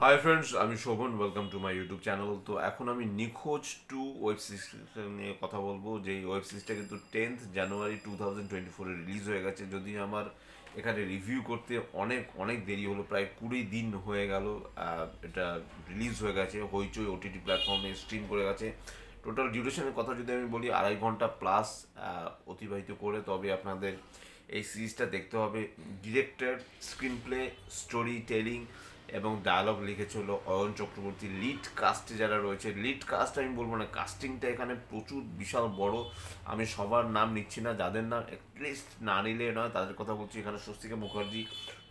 High friends, আমি Shobhan. Welcome to my YouTube channel. তো এখন আমি নিখোঁজ টু ওয়েব সিরিজটা নিয়ে কথা বলবো। যে ওয়েব সিরিজটা কিন্তু 10th জানুয়ারি 2024-এ রিলিজ হয়ে গেছে। যদি আমার এখানে রিভিউ করতে অনেক অনেক দেরি হলো, প্রায় 20 দিন হয়ে গেল। এটা রিলিজ হয়ে গেছে, হইচই ওটিটি প্ল্যাটফর্মে স্ট্রিম করে গেছে। টোটাল ডিউরেশনের কথা যদি আমি বলি, 2.5 ঘন্টা প্লাস অতিবাহিত করে তবে আপনাদের এই সিরিজটা দেখতে হবে। Director, screen play, story telling এবং ডায়লগ লিখেছিল অয়ন চক্রবর্তী। লিড কাস্টে যারা রয়েছে, লিড কাস্ট আমি বলবো না, কাস্টিংটা এখানে প্রচুর বিশাল বড়। আমি সবার নাম নিচ্ছি না, যাদের নাম অ্যাটলিস্ট না নিলে নয় তাদের কথা বলছি। এখানে স্বস্তিকা মুখার্জি,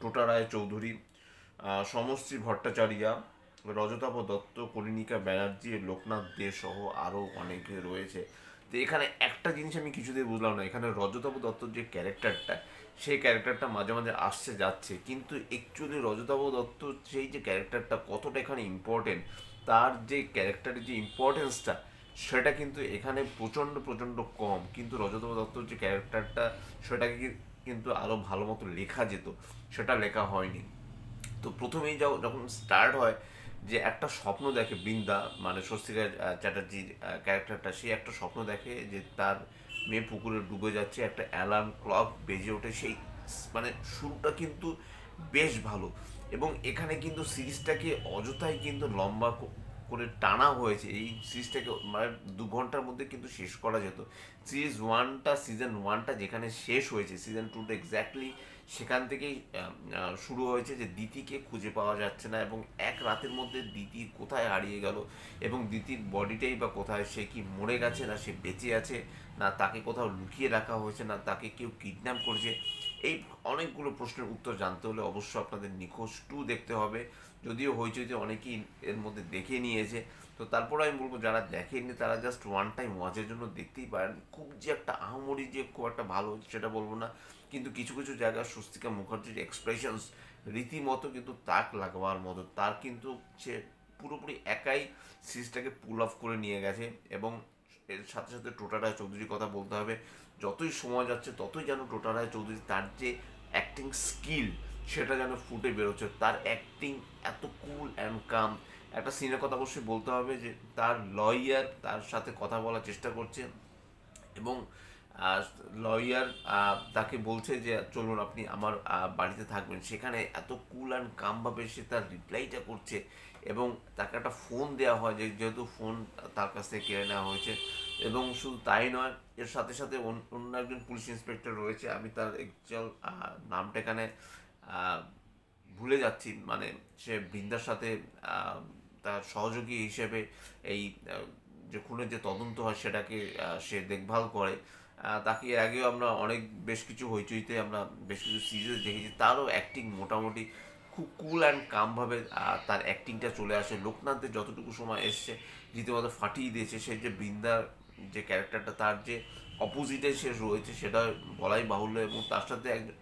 টোটা রায় চৌধুরী, সমশ্রী ভট্টাচার্যা, রজতাভ দত্ত, কনিনিকা ব্যানার্জি, লোকনাথ দে সহ আরও অনেকে রয়েছে। তো এখানে একটা জিনিস আমি কিছুতেই বুঝলাম না, এখানে রজতাভ দত্তর যে ক্যারেক্টারটা, সেই ক্যারেক্টারটা মাঝে মাঝে আসছে যাচ্ছে, কিন্তু অ্যাকচুয়ালি রজতাভ দত্ত সেই যে ক্যারেক্টারটা কতটা এখানে ইম্পর্টেন্ট, তার যে ক্যারেক্টারের যে ইম্পর্টেন্সটা সেটা কিন্তু এখানে প্রচণ্ড প্রচণ্ড কম। কিন্তু রজতাভ দত্তর যে ক্যারেক্টারটা, সেটাকে কিন্তু আরও ভালো মতো লেখা যেত, সেটা লেখা হয়নি। তো প্রথমেই যখন স্টার্ট হয়, যে একটা স্বপ্ন দেখে বৃন্দা, মানে স্বস্তিকা চ্যাটার্জির ক্যারেক্টারটা, সে একটা স্বপ্ন দেখে যে তার মেয়ে পুকুরে ডুবে যাচ্ছে। একটা অ্যালার্ম ক্লক বেজে ওঠে, সেই মানে শুরুটা কিন্তু বেশ ভালো। এবং এখানে কিন্তু সিরিজটাকে অযথাই কিন্তু লম্বা করে টানা হয়েছে। এই সিরিজটাকে মানে 2 ঘন্টার মধ্যে কিন্তু শেষ করা যেত। সিজন ওয়ানটা যেখানে শেষ হয়েছে, সিজন টুটা এক্স্যাক্টলি সেখান থেকেই শুরু হয়েছে, যে দিতিকে খুঁজে পাওয়া যাচ্ছে না এবং এক রাতের মধ্যে দিতি কোথায় হারিয়ে গেল, এবং দিতির বডিটাই বা কোথায়, সে কি মরে গেছে, না সে বেঁচে আছে, না তাকে কোথাও লুকিয়ে রাখা হয়েছে, না তাকে কেউ কিডন্যাপ করেছে। এই অনেকগুলো প্রশ্নের উত্তর জানতে হলে অবশ্যই আপনাদের নিখোঁজ টু দেখতে হবে। যদিও হইচইতে অনেকেই এর মধ্যে দেখে নিয়েছে, তো তারপর আমি বলবো যারা দেখেননি তারা জাস্ট ওয়ান টাইম ওয়াচের জন্য দেখতেই পারেন। খুব যে একটা আহামরি যে খুব একটা ভালো সেটা বলবো না, কিন্তু কিছু কিছু জায়গায় স্বস্তিকা মুখার্জির এক্সপ্রেশনস রীতিমতো কিন্তু তাক লাগবার মতো। তার কিন্তু সে পুরোপুরি একাই সিরিজটাকে পুল অফ করে নিয়ে গেছে। এবং এর সাথে সাথে টোটা রায় চৌধুরীর কথা বলতে হবে। যতই সময় যাচ্ছে ততই যেন টোটা রায় চৌধুরী তার যে অ্যাক্টিং স্কিল, সেটা যেন ফুটে বেরোচ্ছে। তার অ্যাক্টিং এত কুল অ্যান্ড কাম। একটা সিনের কথা অবশ্যই বলতে হবে, যে তার লয়ার তার সাথে কথা বলার চেষ্টা করছে, এবং লয়ার তাকে বলছে যে চলুন আপনি আমার বাড়িতে থাকবেন। সেখানে এত কুল অ্যান্ড কামভাবে সে তার রিপ্লাইটা করছে, এবং তাকে একটা ফোন দেওয়া হয়, যে যেহেতু ফোন তার কাছ থেকে কেড়ে নেওয়া হয়েছে। এবং শুধু তাই নয়, এর সাথে সাথে অন্য একজন পুলিশ ইন্সপেক্টর রয়েছে, আমি তার অ্যাকচুয়াল নামটা এখানে আহ, ভুলে যাচ্ছি। মানে সে বৃন্দার সাথে আহ, তার সহযোগী হিসেবে এই যে খুনের যে তদন্ত হয় সেটাকে সে দেখভাল করে। তাকে এর আগেও আমরা বেশ কিছু হইচইতে আমরা বেশ কিছু সিরিজ দেখেছি। তারও অ্যাক্টিং মোটামুটি খুব কুল অ্যান্ড কামভাবে তার অ্যাক্টিংটা চলে আসে। লোকনাথদের যতটুকু সময় এসছে রীতিমতো ফাটিয়ে দিয়েছে। সে যে বৃন্দার যে ক্যারেক্টারটা, তার যে অপোজিটে সে রয়েছে সেটা বলাই বাহুল্য। এবং তার সাথে একজন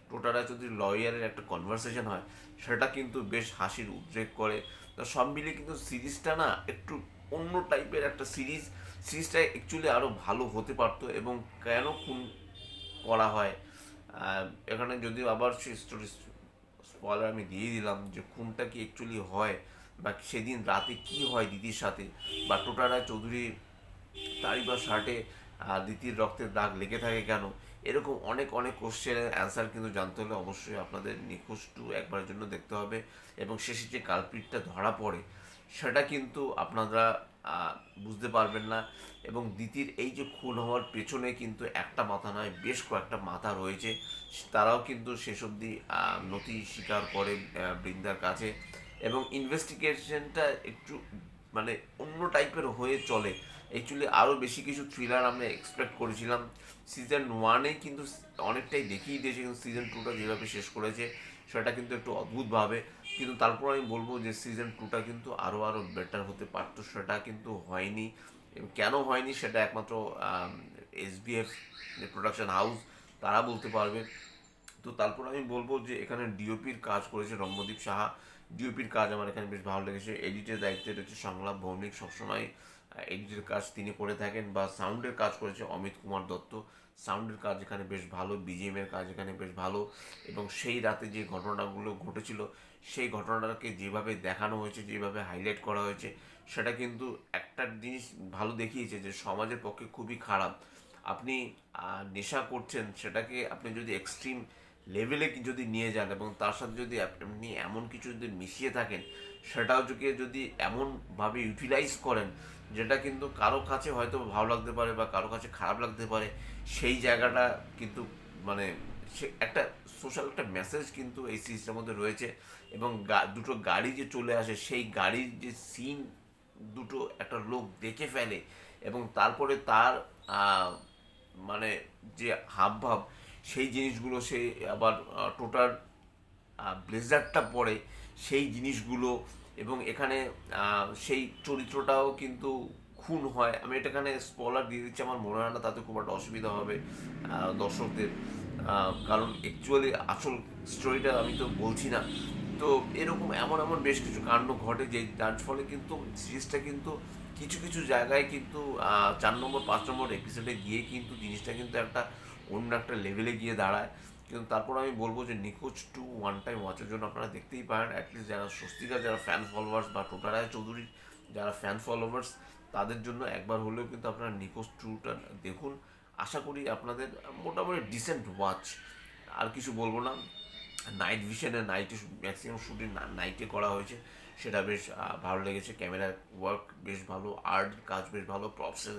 টোটারা যদি লয়ারের একটা কনভারসেশন হয়, সেটা কিন্তু বেশ হাসির উদ্রেক করে। তো সব মিলিয়ে কিন্তু সিরিজটা না একটু অন্য টাইপের একটা সিরিজটা অ্যাকচুয়ালি আরও ভালো হতে পারতো। এবং কেন খুন করা হয়, এখানে যদিও আবার সেই স্টোরি স্পয়লার আমি দিয়ে দিলাম, যে খুনটা কি অ্যাকচুয়ালি হয়, বা সেদিন রাতে কি হয় দিদির সাথে, বা টোটারা চৌধুরী তারই বা শার্টে দিতির রক্তের দাগ লেগে থাকে কেন, এরকম অনেক অনেক কোশ্চেনের অ্যান্সার কিন্তু জানতে হলে অবশ্যই আপনাদের নিখোঁজ টু একবারের জন্য দেখতে হবে। এবং শেষে যে কালপ্রিটটা ধরা পড়ে, সেটা কিন্তু আপনারা বুঝতে পারবেন না। এবং দিতির এই যে খুন হওয়ার পেছনে কিন্তু একটা মাথা নয়, বেশ কয়েকটা মাথা রয়েছে। তারাও কিন্তু শেষ অবধি নথি স্বীকার করে বৃন্দার কাছে। এবং ইনভেস্টিগেশনটা একটু মানে অন্য টাইপের হয়ে চলে। অ্যাকচুয়ালি আরও বেশি কিছু থ্রিলার আমরা এক্সপেক্ট করেছিলাম। সিজন 1 কিন্তু অনেকটাই দেখিয়ে দিয়েছে, কিন্তু সিজন 2টা যেভাবে শেষ করেছে সেটা কিন্তু একটু অদ্ভুতভাবে। কিন্তু তারপর আমি বলবো যে সিজন 2টা কিন্তু আরও আরও বেটার হতে পারতো, সেটা কিন্তু হয়নি। এবং কেন হয়নি সেটা একমাত্র SBF যে প্রোডাকশন হাউস, তারা বলতে পারবে। তো তারপর আমি বলবো যে এখানে ডিওপির কাজ করেছে রম্যদীপ সাহা। ডিওপির কাজ আমার এখানে বেশ ভালো লেগেছে। এডিটের দায়িত্বে রয়েছে সংলাপ ভৌমিক, সবসময় এডিটের কাজ তিনি করে থাকেন। বা সাউন্ডের কাজ করেছে অমিত কুমার দত্ত। সাউন্ডের কাজ এখানে বেশ ভালো, বিজিএমের কাজ এখানে বেশ ভালো, এবং সেই রাতে যে ঘটনাগুলো ঘটেছিল সেই ঘটনাটাকে যেভাবে দেখানো হয়েছে, যেভাবে হাইলাইট করা হয়েছে, সেটা কিন্তু একটা জিনিস ভালো দেখিয়েছে যে সমাজের পক্ষে খুবই খারাপ। আপনি নেশা করছেন, সেটাকে আপনি যদি এক্সট্রিম লেভেলে যদি নিয়ে যান এবং তার সাথে যদি আপনি এমন কিছু যদি মিশিয়ে থাকেন, সেটাও যদি এমনভাবে ইউটিলাইজ করেন যেটা কিন্তু কারো কাছে হয়তো ভালো লাগতে পারে বা কারো কাছে খারাপ লাগতে পারে, সেই জায়গাটা কিন্তু মানে সে একটা সোশ্যাল একটা মেসেজ কিন্তু এই সিরিজটার মধ্যে রয়েছে। এবং দুটো গাড়ি যে চলে আসে, সেই গাড়ির যে সিন দুটো একটা লোক দেখে ফেলে এবং তারপরে তার মানে যে হাবভাব, সেই জিনিসগুলো সে আবার টোটাল ব্লেজারটা পরে সেই জিনিসগুলো, এবং এখানে সেই চরিত্রটাও কিন্তু খুন হয়। আমি এটা এখানে স্পয়লার দিয়ে দিচ্ছি, আমার মনে হয় না তাতে খুব একটা অসুবিধা হবে দর্শকদের, কারণ অ্যাকচুয়ালি আসল স্টোরিটা আমি তো বলছি না। তো এরকম এমন এমন বেশ কিছু কাণ্ড ঘটে যে যার ফলে কিন্তু সিরিজটা কিন্তু কিছু কিছু জায়গায় কিন্তু 4 নম্বর 5 নম্বর এপিসোডে গিয়ে কিন্তু জিনিসটা কিন্তু একটা অন্য একটা লেভেলে গিয়ে দাঁড়ায়। কিন্তু তারপর আমি বলবো যে নিখোঁজ 2 ওয়ান টাইম ওয়াচের জন্য আপনারা দেখতেই পারেন। অ্যাটলিস্ট যারা স্বস্তিকার যারা ফ্যান ফলোয়ার্স বা টোটা রায়চৌধুরীর যারা ফ্যান ফলোয়ার্স, তাদের জন্য একবার হলেও কিন্তু আপনারা নিখোঁজ 2টা দেখুন। আশা করি আপনাদের মোটামুটি ডিসেন্ট ওয়াচ। আর কিছু বলবো না। নাইট ভিশনে নাইটে ম্যাক্সিমাম শুটিং নাইটে করা হয়েছে, সেটা বেশ ভালো লেগেছে। ক্যামেরার ওয়ার্ক বেশ ভালো, আর্ট কাজ বেশ ভালো, প্রপসের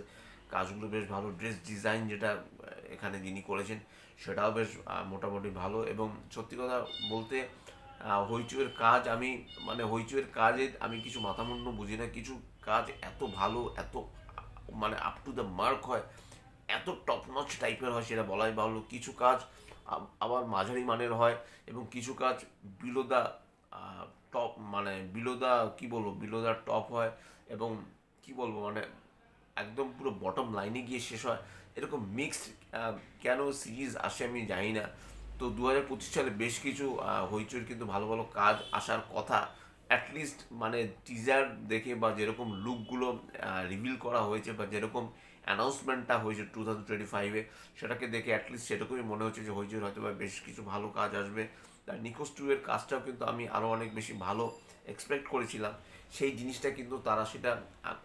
কাজগুলো বেশ ভালো, ড্রেস ডিজাইন যেটা এখানে যিনি করেছেন সেটাও বেশ মোটামুটি ভালো। এবং সত্যি কথা বলতে হইচইয়ের কাজ আমি মানে হইচইয়ের কাজে আমি কিছু মাথামুন্ড বুঝি না, কিছু কাজ এত ভালো, এত মানে আপ টু দ্য মার্ক হয়, এত টপ নচ টাইপের হয় সেটা বলাই বাহুল্য। কিছু কাজ আবার মাঝারি মানের হয় এবং কিছু কাজ বিলো দা টপ, মানে বিলো দা কী বলবো, বিলো দা টপ হয় এবং কি বলবো মানে একদম পুরো বটম লাইনে গিয়ে শেষ হয়। এরকম মিক্সড কেন সিরিজ আসে আমি জানি না। তো 2025 সালে বেশ কিছু হইচইর কিন্তু ভালো ভালো কাজ আসার কথা। অ্যাটলিস্ট মানে টিজার দেখে বা যেরকম লুকগুলো রিভিল করা হয়েছে বা যেরকম অ্যানাউন্সমেন্টটা হয়েছে 2025-এ, সেটাকে দেখে অ্যাটলিস্ট সেরকমই মনে হচ্ছে যে হইচইর হয়তো বা বেশ কিছু ভালো কাজ আসবে। তার নিখোঁজ 2-এর কাজটাও কিন্তু আমি আরও অনেক বেশি ভালো এক্সপেক্ট করেছিলাম। সেই জিনিসটা কিন্তু তারা সেটা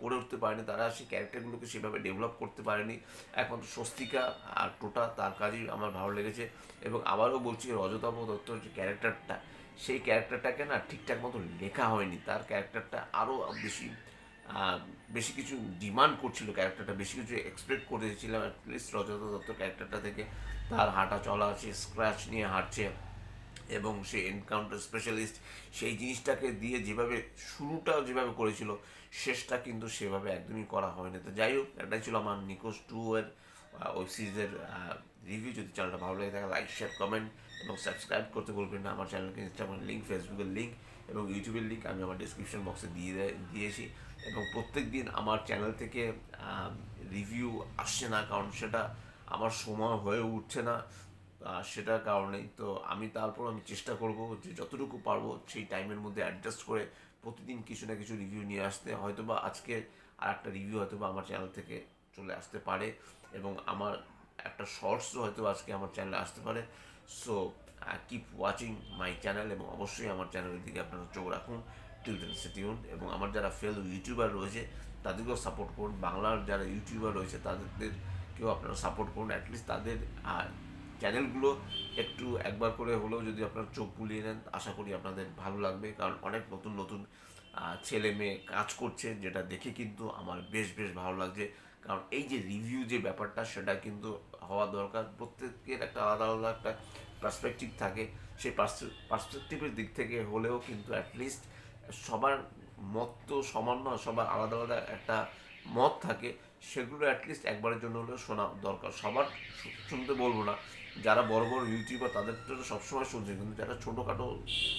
করে উঠতে পারেনি, তারা সেই ক্যারেক্টারগুলোকে সেভাবে ডেভেলপ করতে পারেনি। একমাত্র স্বস্তিকা আর টোটা, তার কাজই আমার ভালো লেগেছে। এবং আবারও বলছি, রজতাভ দত্তর যে ক্যারেক্টারটা, সেই ক্যারেক্টারটাকে না ঠিকঠাক মতো লেখা হয়নি। তার ক্যারেক্টারটা আরও বেশি বেশি কিছু ডিমান্ড করছিল, ক্যারেক্টারটা বেশি কিছু এক্সপেক্ট করেছিলাম অ্যাটলিস্ট রজতাভ দত্তর ক্যারেক্টারটা থেকে। তার হাঁটা চলা, সে স্ক্র্যাচ নিয়ে হাঁটছে এবং সে এনকাউন্টার স্পেশালিস্ট, সেই জিনিসটাকে দিয়ে যেভাবে শুরুটা যেভাবে করেছিল, শেষটা কিন্তু সেভাবে একদমই করা হয়নি। তো যাই হোক, এটাই ছিল আমার নিখোঁজ 2-এর ওয়েব সিরিজের রিভিউ। যদি চ্যানেলটা ভালো লাগে থাকে লাইক, শেয়ার, কমেন্ট এবং সাবস্ক্রাইব করতে বলবেন না। আমার চ্যানেলকে ইনস্টাগ্রামের লিঙ্ক, ফেসবুকের লিঙ্ক এবং ইউটিউবের লিঙ্ক আমি আমার ডিসক্রিপশন বক্সে দিয়েছি। এবং প্রত্যেক দিন আমার চ্যানেল থেকে রিভিউ আসছে না, কারণ সেটা আমার সময় হয়ে উঠছে না, সেটার কারণেই। তো আমি চেষ্টা করব যে যতটুকু পারবো সেই টাইমের মধ্যে অ্যাডজাস্ট করে প্রতিদিন কিছু না কিছু রিভিউ নিয়ে আসতে। হয়তো বা আজকে আর একটা রিভিউ হয়তো বা আমার চ্যানেল থেকে চলে আসতে পারে এবং আমার একটা শর্টসও হয়তো আজকে আমার চ্যানেলে আসতে পারে। So keep watching my channel এবং অবশ্যই আমার চ্যানেলের দিকে আপনারা চোখ রাখুন। Till then stay tuned. এবং আমার যারা ফেল ইউটিউবার রয়েছে তাদেরকেও সাপোর্ট করুন। বাংলার যারা ইউটিউবার রয়েছে তাদেরকেও আপনারা সাপোর্ট করুন। অ্যাটলিস্ট তাদের চ্যানেলগুলো একটু একবার করে হলেও যদি আপনারা চোখ বুলিয়ে নেন, আশা করি আপনাদের ভালো লাগবে। কারণ অনেক নতুন নতুন ছেলে মেয়ে কাজ করছে, যেটা দেখে কিন্তু আমার বেশ বেশ ভালো লাগছে। কারণ এই যে রিভিউ যে ব্যাপারটা, সেটা কিন্তু হওয়া দরকার। প্রত্যেকের একটা আলাদা আলাদা একটা পার্সপেক্টিভ থাকে, সেই পার্সপেক্টিভের দিক থেকে হলেও কিন্তু অ্যাটলিস্ট সবার মত তো সমান নয়, সবার আলাদা আলাদা একটা মত থাকে, সেগুলো অ্যাটলিস্ট একবারের জন্য হলেও শোনা দরকার। সবার শুনতে বলবো না, যারা বড় বড় ইউটিউবার তাদের তো সবসময় শুনছে, কিন্তু যারা ছোটোখাটো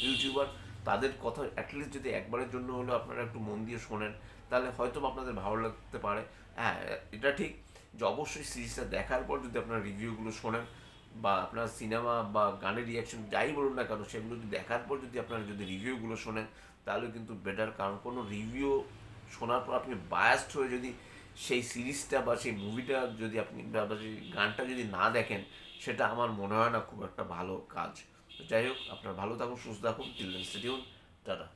ইউটিউবার তাদের কথা অ্যাটলিস্ট যদি একবারের জন্য হলেও আপনারা একটু মন দিয়ে শোনেন, তাহলে হয়তো আপনাদের ভালো লাগতে পারে। হ্যাঁ, এটা ঠিক যে অবশ্যই সিরিজটা দেখার পর যদি আপনারা রিভিউগুলো শোনেন বা আপনার সিনেমা বা গানের রিয়াকশন যাই বলুন না কেন, সেগুলো যদি দেখার পর যদি আপনারা যদি রিভিউগুলো শোনেন, তাহলে কিন্তু বেটার। কারণ কোনো রিভিউ শোনার পর আপনি বায়াসড হয়ে যদি সেই সিরিজটা বা সেই মুভিটা যদি আপনি বা সেই গানটা যদি না দেখেন, সেটা আমার মনে হয় না খুব একটা ভালো কাজ। তো যাই হোক, আপনার ভালো থাকুন, সুস্থ থাকুন, till then stay tune, tata.